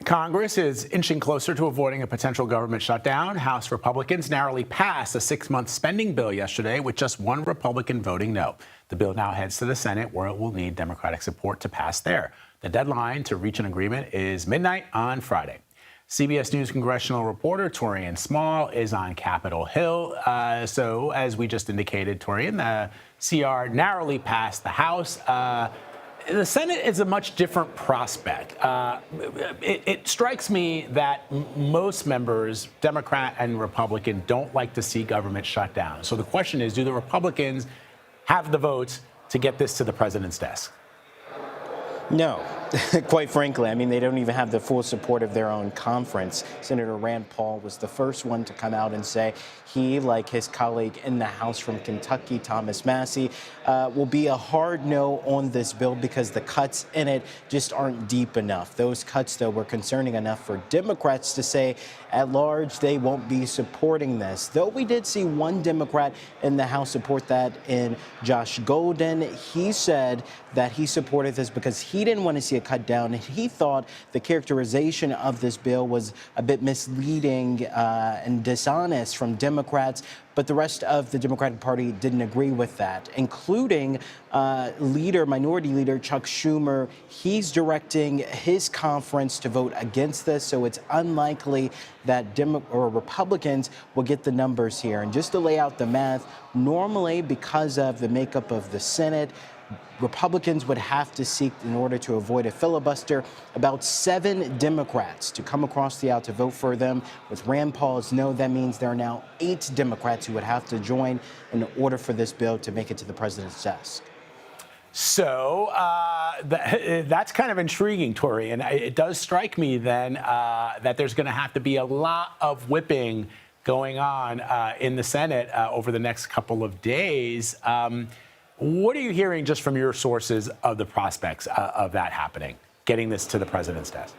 Congress is inching closer to avoiding a potential government shutdown. House Republicans narrowly passed a 6-month spending bill yesterday with just one Republican voting no. The bill now heads to the Senate, where it will need Democratic support to pass there. The deadline to reach an agreement is midnight on Friday. CBS News congressional reporter Taurean Small is on Capitol Hill. So, as we just indicated, Taurean, the CR narrowly passed the House. The Senate is a much different prospect. It strikes me that most members, Democrat and Republican, don't like to see government shut down. So the question is, do the Republicans have the votes to get this to the president's desk? No, quite frankly. I mean, they don't even have the full support of their own conference. Senator Rand Paul was the first one to come out and say he, like his colleague in the House from Kentucky, Thomas Massie, will be a hard no on this bill because the cuts in it just aren't deep enough. Those cuts, though, were concerning enough for Democrats to say at large they won't be supporting this. Though we did see one Democrat in the House support that in Josh Golden. He said that he supported this because he didn't want to see a cut down. He thought the characterization of this bill was a bit misleading and dishonest from Democrats, but the rest of the Democratic Party didn't agree with that, including Minority Leader Chuck Schumer. He's directing his conference to vote against this, so it's unlikely that Republicans will get the numbers here. And just to lay out the math, normally because of the makeup of the Senate, Republicans would have to seek, in order to avoid a filibuster, about 7 Democrats to come across the aisle to vote for them. With Rand Paul's no, that means there are now 8 Democrats who would have to join in order for this bill to make it to the president's desk. So that's kind of intriguing, Tori. And it does strike me then that there's going to have to be a lot of whipping going on in the Senate over the next couple of days. What are you hearing just from your sources of the prospects of that happening, getting this to the president's desk?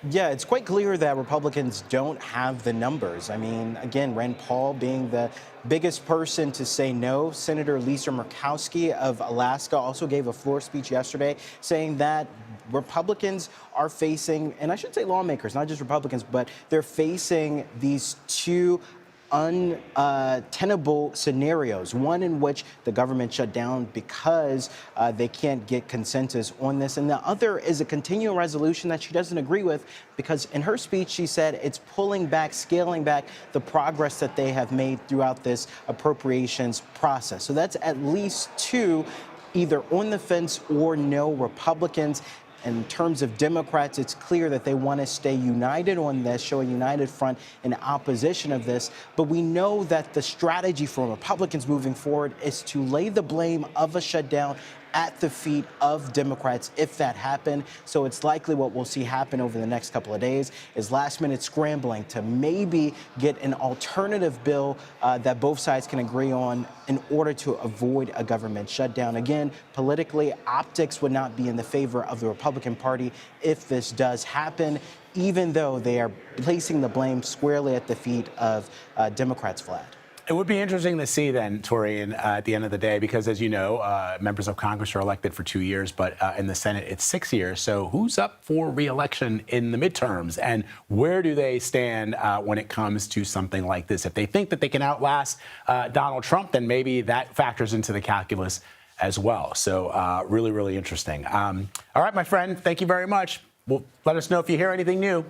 Yeah, it's quite clear that Republicans don't have the numbers. I mean, again, Rand Paul being the biggest person to say no. Senator Lisa Murkowski of Alaska also gave a floor speech yesterday saying that Republicans are facing, and I should say lawmakers, not just Republicans, but they're facing these two untenable scenarios. One in which the government shut down because they can't get consensus on this. And the other is a continuing resolution that she doesn't agree with because in her speech, she said it's pulling back, scaling back the progress that they have made throughout this appropriations process. So that's at least 2 either on the fence or no Republicans. In terms of Democrats, it's clear that they want to stay united on this, show a united front in opposition of this. But we know that the strategy for Republicans moving forward is to lay the blame of a shutdown at the feet of Democrats if that happened. So it's likely what we'll see happen over the next couple of days is last-minute scrambling to maybe get an alternative bill that both sides can agree on in order to avoid a government shutdown. Again, politically, optics would not be in the favor of the Republican Party if this does happen, even though they are placing the blame squarely at the feet of Democrats, Vlad. It would be interesting to see then, Torian, at the end of the day, because as you know, members of Congress are elected for 2 years, but in the Senate, it's 6 years. So who's up for re-election in the midterms and where do they stand when it comes to something like this? If they think that they can outlast Donald Trump, then maybe that factors into the calculus as well. So really, really interesting. All right, my friend, thank you very much. Well, let us know if you hear anything new.